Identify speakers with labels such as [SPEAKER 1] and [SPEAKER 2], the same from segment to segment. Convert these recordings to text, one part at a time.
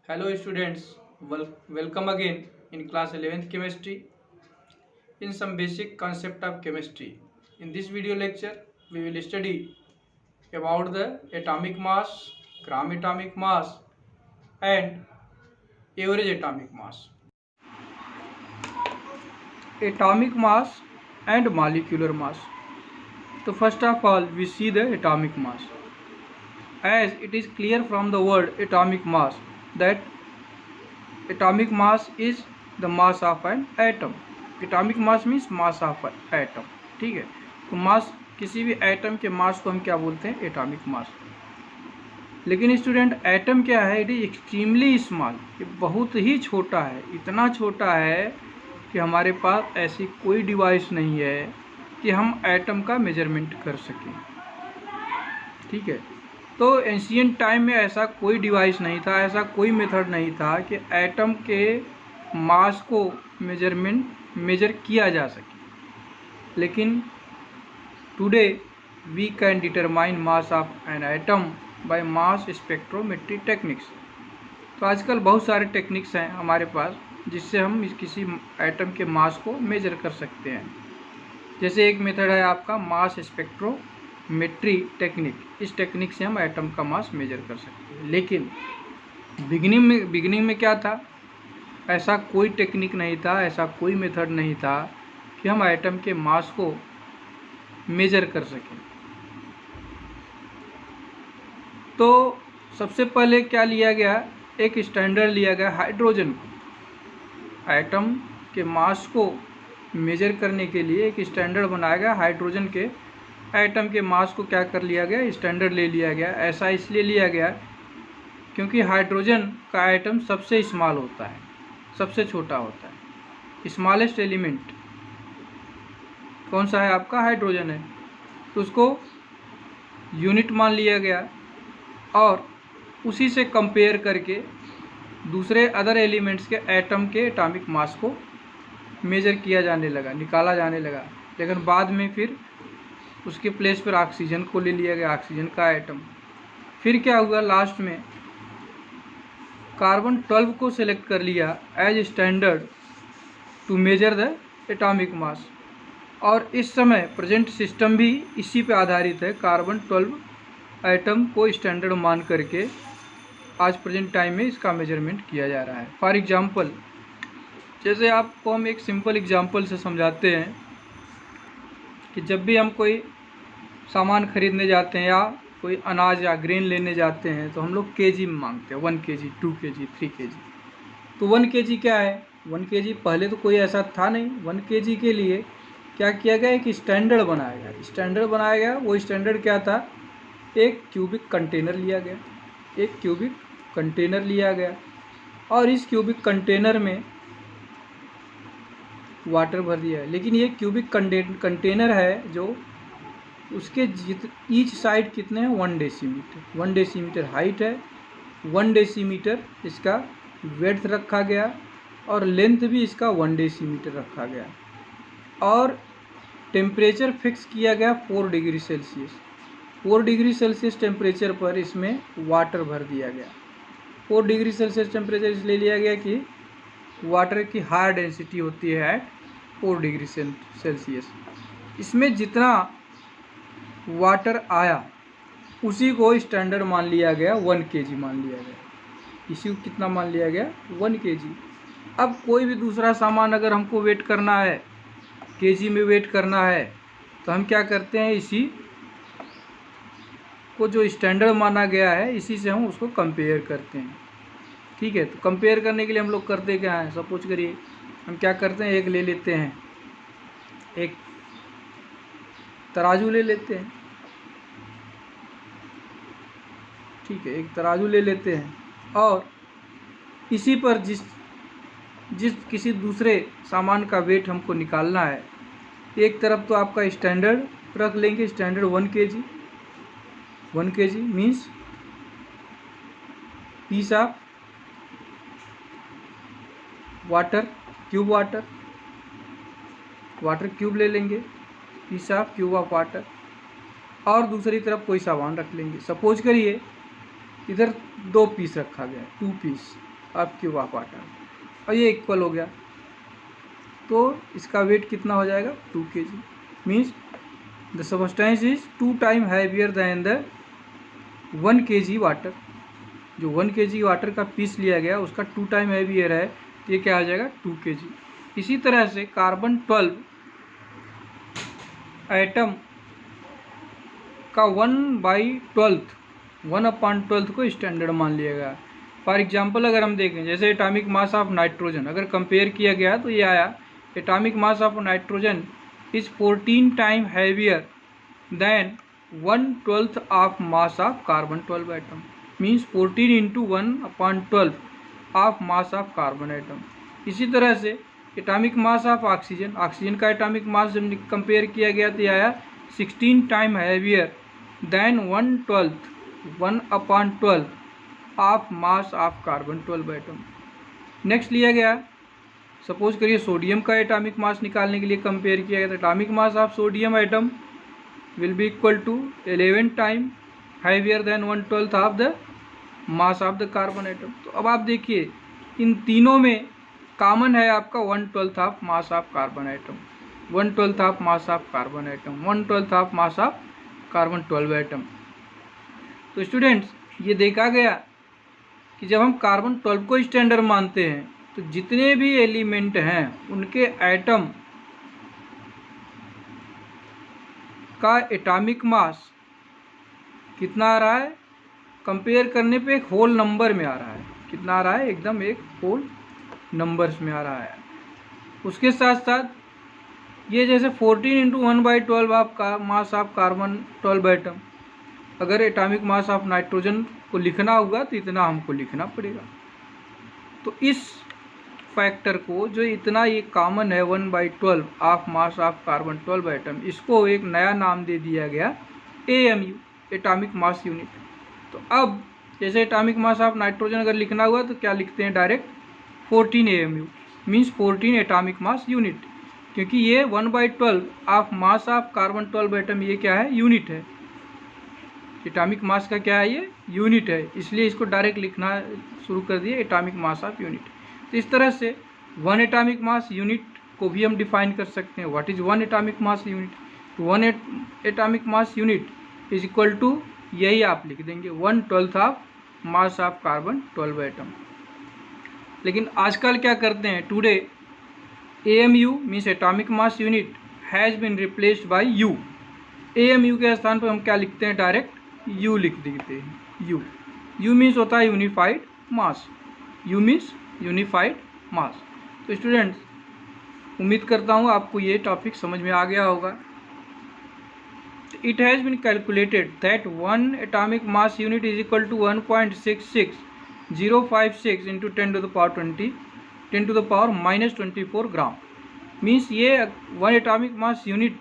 [SPEAKER 1] Hello students, welcome again in class 11th chemistry in some basic concept of chemistry. In this video lecture, we will study about the atomic mass, gram atomic mass and average atomic mass. Atomic mass and molecular mass. So first of all, we see the atomic mass. As it is clear from the word atomic mass that atomic mass is the mass of an atom. Atomic mass means mass of atom. ठीक है, तो मास किसी भी atom के mass को हम क्या बोलते हैं? Atomic mass. लेकिन स्टूडेंट, एटम क्या है? It is extremely small. ये बहुत ही छोटा है, इतना छोटा है कि हमारे पास ऐसी कोई डिवाइस नहीं है कि हम एटम का मेजरमेंट कर सकें। ठीक है, तो एंशिएंट टाइम में ऐसा कोई डिवाइस नहीं था, ऐसा कोई मेथड नहीं था कि एटम के मास को मेजर किया जा सके। लेकिन today we can determine mass of an atom by mass spectrometry techniques. तो आजकल बहुत सारे टेक्निक्स हैं हमारे पास जिससे हम किसी एटम के मास को मेजर कर सकते हैं। जैसे एक मेथड है आपका मास स्पेक्ट्रोमेट्री टेक्निक। इस टेक्निक से हम एटम का मास मेजर कर सकते हैं। लेकिन बिगिनिंग में क्या था? ऐसा कोई टेक्निक नहीं था, ऐसा कोई मेथड नहीं था कि हम एटम के मास को मेजर कर सकें। तो सबसे पहले क्या लिया गया? एक स्टैंडर्ड लिया गया हाइड्रोजन को। एटम के मास को मेजर करने के लिए एक स्टैंडर्ड बनाया गया हाइड्रोजन के। एटम के मास को क्या कर लिया गया? स्टैंडर्ड ले लिया गया। ऐसा इसलिए लिया गया क्योंकि हाइड्रोजन का एटम सबसे स्मॉल होता है, सबसे छोटा होता है। स्मॉलेस्ट एलिमेंट कौन सा है? आपका हाइड्रोजन है। तो उसको यूनिट मान लिया गया और उसी से कंपेयर करके दूसरे अदर एलिमेंट्स के एटम के एटॉमिक मास को मेजर किया जाने लगा, निकाला जाने लगा। लेकिन बाद में फिर उसके प्लेस पर ऑक्सीजन को ले लिया गया, ऑक्सीजन का एटम। फिर क्या हुआ? लास्ट में कार्बन 12 को सिलेक्ट कर लिया as standard to measure the atomic mass. और इस समय प्रेजेंट सिस्टम भी इसी पे आधारित है। कार्बन 12 एटम को स्टैंडर्ड मान करके आज प्रेजेंट टाइम में इसका मेजरमेंट किया जा रहा है। फॉर एग्जांपल, जैसे आपको हम एक सिंपल एग्जांपल से समझाते हैं कि जब भी हम कोई सामान खरीदने जाते हैं या कोई अनाज या ग्रेन लेने जाते हैं तो हम लोग केजी में मांगते हैं। 1 kg, 2 kg, 3 kg। तो 1 kg क्या है? 1 kg पहले तो कोई ऐसा था नहीं। 1 kg के लिए क्या किया गया? एक स्टैंडर्ड बनाया गया। स्टैंडर्ड बनाया गया, वो स्टैंडर्ड क्या था? एक क्यूबिक कंटेनर लिया गया। एक क्यूबिक कंटेनर लिया गया और इस क्यूबिक कंटेनर में वाटर भर दिया है। लेकिन ये क्यूबिक कंटेनर है जो उसके ईच साइड कितने हैं? 1 डेसीमीटर। 1 डेसीमीटर हाइट है, 1 डेसीमीटर इसका वेड्थ रखा गया और लेंथ भी इसका 1 डेसीमीटर रखा गया। और टेम्परेचर फिक्स किया गया 4 degree Celsius. 4 degree Celsius temperature पर इसमें वाटर भर दिया गया। 4 डिग्री सेल्सियस टेम्परेचर इसलिए लिया गया कि वाटर की हायर डेंसिटी होती है एट 4 डिग्री सेल्सियस। इसमें जितना वाटर आया उसी को स्टैंडर्ड मान लिया गया, 1 kg मान लिया गया। इसी को कितना मान लिया गया? 1 kg। अब कोई भी दूसरा सामान अगर हमको वेट करना है, केजी में वेट करना है, तो हम क्या करते हैं? इसी को जो स्टैंडर्ड माना गया है इसी से हम उसको कंपेयर करते हैं। ठीक है, तो कंपेयर करने के लिए हम लोग करते क्या हैं? सपोज करिए हम क्या करते हैं, एक ले लेते हैं, एक तराजू ले लेते हैं। ठीक है, एक तराजू ले लेते हैं और इसी पर जिस किसी दूसरे सामान का वेट हमको निकालना है, एक तरफ तो आपका स्टैंडर्ड रख लेंगे, standard 1 kg। 1 kg means piece of water, cube water cube ले लेंगे, piece of cube of water. और दूसरी तरफ कोई सामान रख लेंगे। सपोज करिए इधर 2 पीस रखा गया, 2 piece. Of cube of water, और ये इक्वल हो गया, तो इसका वेट कितना हो जाएगा 2 kg। Means the substance is 2 time heavier than the 1 kg water. जो 1 kg वाटर का पीस लिया गया उसका 2 टाइम हैवियर है, तो ये क्या आ जाएगा 2 kg। इसी तरह से कार्बन 12 एटम का 1/12 को स्टैंडर्ड मान लिया गया। फॉर एग्जांपल अगर हम देखें, जैसे एटॉमिक मास ऑफ नाइट्रोजन अगर कंपेयर किया गया तो ये आया atomic mass of nitrogen is 14 time heavier than 1/12 of mass of carbon 12 atom. Means 14 into 1/12 of mass of carbon atom. इसी तरह से atomic mass of oxygen, oxygen का एटॉमिक मास जब कंपेयर किया गया तो आया 16 time heavier than 1/12 of mass of carbon 12 atom. Next लिया गया, सपोज करिए सोडियम का एटॉमिक मास निकालने के लिए कंपेयर किया गया तो atomic mass of sodium atom will be equal to 11 time heavier than 1/12 of the mass of the carbon atom. तो अब आप देखिए इन तीनों में कॉमन है आपका 1/12 of mass of carbon atom, 1/12 of mass of carbon atom, 1/12 of mass of carbon 12 atom. तो students ये देखा गया कि जब हम कार्बन 12 को स्टैंडर्ड मानते हैं तो जितने भी एलिमेंट हैं उनके एटम का एटॉमिक मास कितना आ रहा है, कंपेयर करने पे एक होल नंबर में आ रहा है। कितना आ रहा है, एकदम एक होल नंबर्स में आ रहा है। उसके साथ साथ ये जैसे 14 into 1/12 of mass of carbon 12 atom, अगर एटॉमिक मास ऑफ नाइट्रोजन को लिखना होगा तो इतना हमको लिखना पड़ेगा। तो इस फैक्टर को जो इतना ये कॉमन है 1/12 of mass of carbon 12 atom, इसको एक नया नाम दे दिया गया AMU, एटॉमिक मास यूनिट। तो अब जैसे एटॉमिक मास ऑफ नाइट्रोजन अगर लिखना हुआ तो क्या लिखते हैं direct 14 AMU, means 14 atomic mass unit, क्योंकि ये 1/12 of mass of carbon 12 atom ये क्या है, यूनिट है। एटॉमिक मास का क्या है, ये यूनिट है, इसलिए इसको डायरेक्ट लिखना शुरू कर दिए एटॉमिक मास ऑफ यूनिट। तो इस तरह से 1 एटॉमिक मास यूनिट को भी हम डिफाइन कर सकते हैं। What is 1 atomic mass unit? 1 atomic mass unit is equal to, यही आप लिख देंगे 1/12 of mass of carbon 12 atom. लेकिन आजकल क्या करते हैं, today AMU means atomic mass unit has been replaced by U। AMU के स्थान पर हम क्या लिखते हैं, डायरेक्ट U लिख देते हैं। U मीन्स होता है यूनिफाइड मास, U मीन्स यूनिफाइड मास। तो स्टूडेंट्स उम्मीद करता हूँ आपको ये टॉपिक समझ में आ गया होगा। It has been calculated that 1 atomic mass unit is equal to 1.66056 into 10 to the power 20 10 to the power minus 24 gram. Means ये 1 एटॉमिक मास यूनिट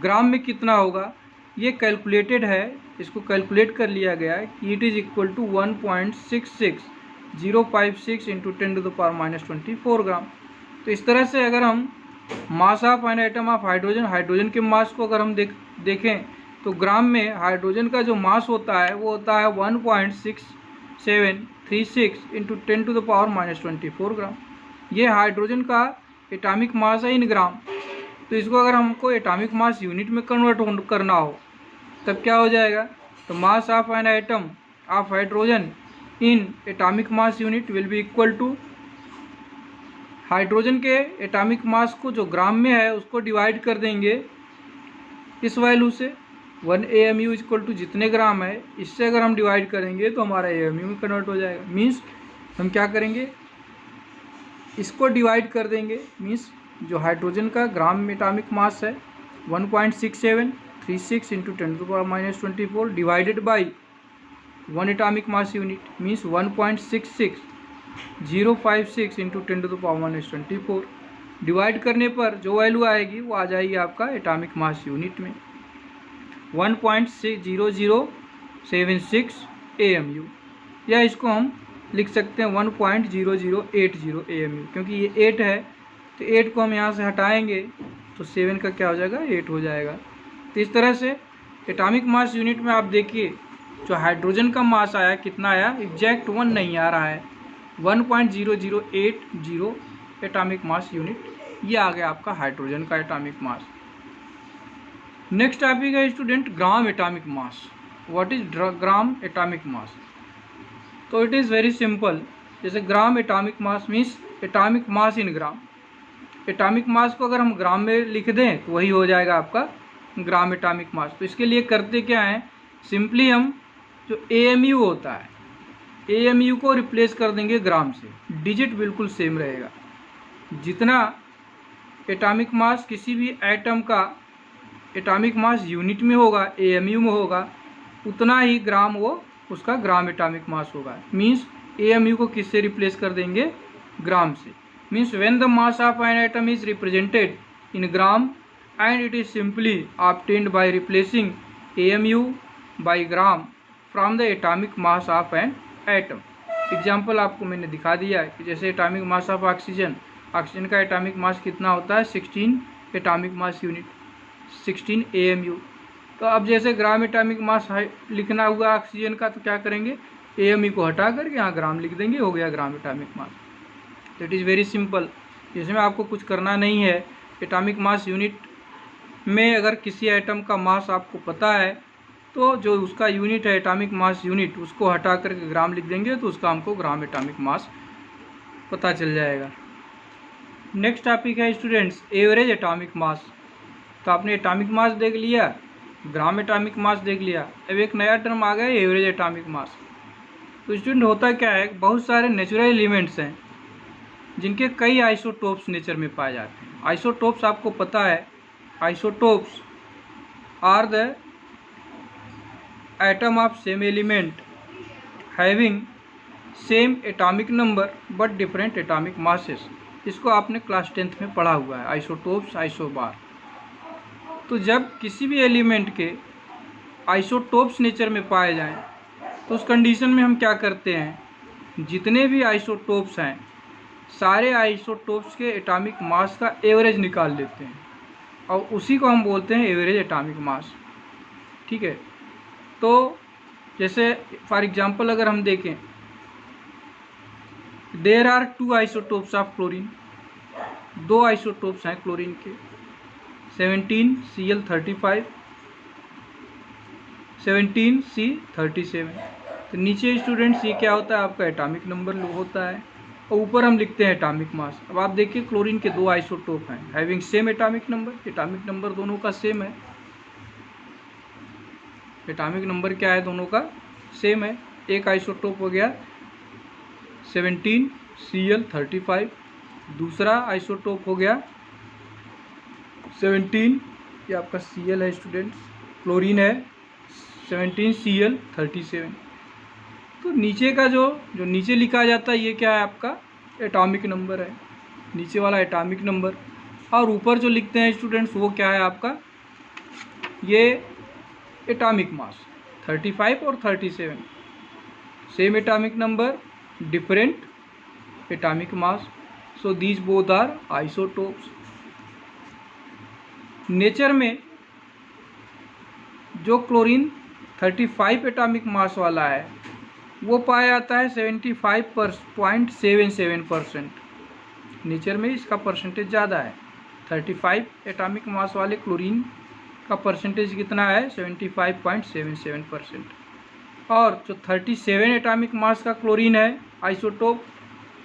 [SPEAKER 1] ग्राम में कितना होगा ये कैलकुलेटेड है, इसको कैलकुलेट कर लिया गया है कि it is equal to 1.66056 into 10 to the power minus 24 gram. तो इस तरह से अगर हम mass of an atom of hydrogen के मास को अगर हम देखें तो ग्राम में हाइड्रोजन का जो मास होता है वो होता है 1.6736 into 10 to the power minus 24 gram. ये हाइड्रोजन का एटॉमिक मास है इन ग्राम। तो इसको अगर हमको एटॉमिक मास यूनिट में कन्वर्ट करना हो तब क्या हो जाएगा, तो mass of an atom of hydrogen in atomic mass unit will be equal to, hydrogen के एटॉमिक मास को जो ग्राम में है उसको डिवाइड कर देंगे इस वैल्यू से, 1 AMU इक्वल टू जितने ग्राम है इससे अगर हम डिवाइड करेंगे तो हमारा AMU में कन्वर्ट हो जाएगा। मीन्स हम क्या करेंगे, इसको डिवाइड कर देंगे। मीन्स जो हाइड्रोजन का ग्राम में एटॉमिक मास है 1.6736 into 10 to the power minus 24 divided by 1 atomic mass unit means 1.66056 into 10 to the power minus 24। Divide करने पर जो वैल्यू आएगी वो आ जाएगी आपका एटॉमिक मास यूनिट में 1.0076 AMU, या इसको हम लिख सकते हैं 1.0080 AMU, क्योंकि ये 8 है तो 8 को हम यहाँ से हटाएंगे तो 7 का क्या हो जाएगा, 8 हो जाएगा। तो इस तरह से एटॉमिक मास यूनिट में आप देखिए जो हाइड्रोजन का मास आया कितना आया, एग्जैक्ट 1 नहीं आ रहा है, 1.0080 एटॉमिक मास यूनिट। ये आ गया आपका हाइड्रोजन का एटॉमिक मास। नेक्स्ट टॉपिक है student gram atomic mass. What is gram atomic mass? तो इट इज़ वेरी सिंपल। जैसे gram atomic mass means atomic mass in gram. Atomic mass को अगर हम ग्राम में लिख दें तो वही हो जाएगा आपका ग्राम एटॉमिक मास। तो इसके लिए करते क्या हैं, सिंपली हम जो AMU होता है AMU को रिप्लेस कर देंगे ग्राम से, डिजिट बिल्कुल सेम रहेगा। जितना एटॉमिक मास किसी भी एटम का एटॉमिक मास यूनिट में होगा, AMU में होगा, उतना ही ग्राम वो उसका ग्राम एटॉमिक मास होगा। मीन्स AMU को किससे रिप्लेस कर देंगे, ग्राम से। Means when the mass of an atom is represented in gram and it is simply obtained by replacing AMU by gram from the atomic mass of an atom। Example आपको मैंने दिखा दिया है कि जैसे atomic mass of oxygen, oxygen का atomic मास कितना होता है 16 एटॉमिक मास यूनिट, 16 AMU। तो अब जैसे ग्राम एटॉमिक मास लिखना हुआ ऑक्सीजन का, तो क्या करेंगे, AMU को हटा करके यहाँ ग्राम लिख देंगे, हो गया ग्राम atomic mass. That is very simple. इसमें आपको कुछ करना नहीं है। एटॉमिक मास यूनिट में अगर किसी एटम का मास आपको पता है तो जो उसका यूनिट है एटॉमिक मास यूनिट, उसको हटा करके ग्राम लिख देंगे तो उसका हमको ग्राम एटॉमिक मास पता चल जाएगा। नेक्स्ट टॉपिक है स्टूडेंट्स एवरेज एटॉमिक मास। तो आपने एटॉमिक मास देख लिया, ग्राम एटॉमिक मास देख लिया, अब एक नया टर्म आ गया एवरेज एटॉमिक मास। तो स्टूडेंट होता क्या है, बहुत सारे नेचुरल एलिमेंट्स हैं जिनके कई आइसोटोप्स नेचर में पाए जाते हैं। आइसोटोप्स आपको पता है, isotopes are the atom of same element having same atomic number but different atomic masses। इसको आपने क्लास 10th में पढ़ा हुआ है, आइसोटोप्स, आइसोबार। तो जब किसी भी एलिमेंट के आइसोटोप्स नेचर में पाए जाएं तो उस कंडीशन में हम क्या करते हैं, जितने भी आइसोटोप्स हैं सारे आइसोटोप्स के एटॉमिक मास का एवरेज निकाल लेते हैं और उसी को हम बोलते हैं एवरेज एटॉमिक मास। ठीक है। तो जैसे फॉर एग्जांपल अगर हम देखें, there are 2 isotopes of chlorine. 2 isotopes हैं क्लोरीन के, 17Cl35, 17C37। तो नीचे स्टूडेंट्स ये क्या होता है, आपका एटॉमिक नंबर होता है और ऊपर हम लिखते हैं एटॉमिक मास। अब आप देखिए क्लोरीन के 2 आइसोटोप हैं having same atomic number. Atomic number दोनों का सेम है। एटॉमिक नंबर क्या है, दोनों का सेम है। एक आइसोटोप हो गया 17Cl35, दूसरा आइसोटोप हो गया 17, ये आपका Cl है स्टूडेंट्स, क्लोरीन है 17Cl37। तो नीचे का जो नीचे लिखा जाता है ये क्या है, आपका एटॉमिक नंबर है, नीचे वाला एटॉमिक नंबर। और ऊपर जो लिखते हैं स्टूडेंट्स वो क्या है आपका, ये एटॉमिक मास 35 और 37, same atomic number different atomic mass. So these both are isotopes. Nature में जो क्लोरीन 35 एटॉमिक मास वाला है वो पाया जाता है 75.77%। नेचर में इसका परसेंटेज ज़्यादा है। 35 एटॉमिक मास वाले क्लोरीन का परसेंटेज कितना है, 75.77%। और जो 37 एटॉमिक मास का क्लोरीन है आइसोटोप,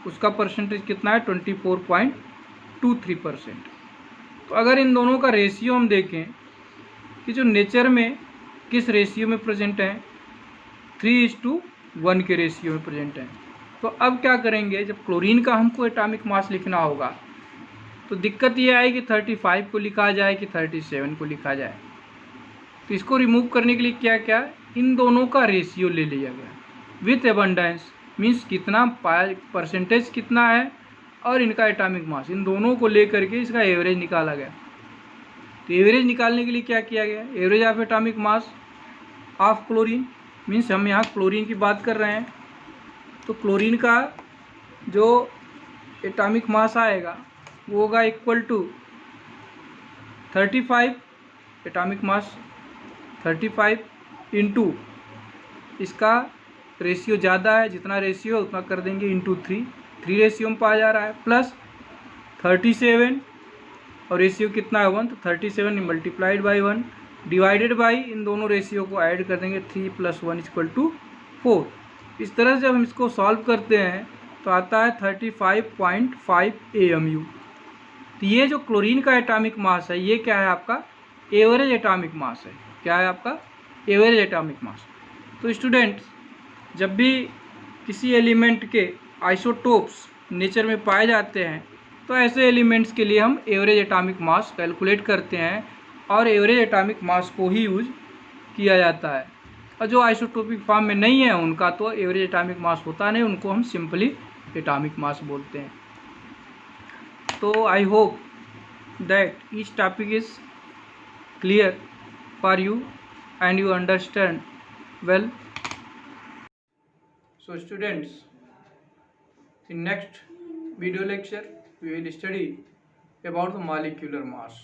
[SPEAKER 1] उसका परसेंटेज कितना है, 24.23%। तो अगर इन दोनों का रेशियो हम देखें कि जो नेचर में किस रेशियो में प्रेजेंट है, 3:1 के रेशियो में प्रेजेंट है। तो अब क्या करेंगे, जब क्लोरीन का हमको एटॉमिक मास लिखना होगा तो दिक्कत ये आए कि 35 को लिखा जाए कि 37 को लिखा जाए। तो इसको रिमूव करने के लिए क्या क्या, इन दोनों का रेशियो ले लिया गया विथ एबंडेंस। मीन्स कितना परसेंटेज कितना है और इनका एटॉमिक मास, इन दोनों को ले करके इसका एवरेज निकाला गया। तो एवरेज निकालने के लिए क्या किया गया, average of atomic mass of chlorine. Means हम यहाँ क्लोरीन की बात कर रहे हैं, तो क्लोरीन का जो एटॉमिक मास आएगा वो होगा equal to 35 atomic mass 35 into इसका तो रेशियो ज़्यादा है, जितना रेशियो है उतना कर देंगे इंटू 3 रेशियो में पाया जा रहा है, प्लस 37 और रेशियो कितना है 1, तो 37 मल्टीप्लाइड बाई 1 डिवाइडेड बाई इन दोनों रेशियो को ऐड कर देंगे 3 + 1 = 4। इस तरह से जब हम इसको सॉल्व करते हैं तो आता है 35.5 AMU। तो ये जो क्लोरीन का एटॉमिक मास है ये क्या है आपका एवरेज एटॉमिक मास है। क्या है आपका एवरेज एटॉमिक मास। तो स्टूडेंट्स जब भी किसी एलिमेंट के आइसोटोप्स नेचर में पाए जाते हैं तो ऐसे एलिमेंट्स के लिए हम एवरेज एटॉमिक मास कैलकुलेट करते हैं और एवरेज एटॉमिक मास को ही यूज किया जाता है। और जो आइसोटोपिक फॉर्म में नहीं है उनका तो एवरेज एटॉमिक मास होता नहीं, उनको हम सिंपली एटॉमिक मास बोलते हैं। तो I hope that each topic is clear for you and you understand well. So students, in next video lecture we will study about the molecular mass.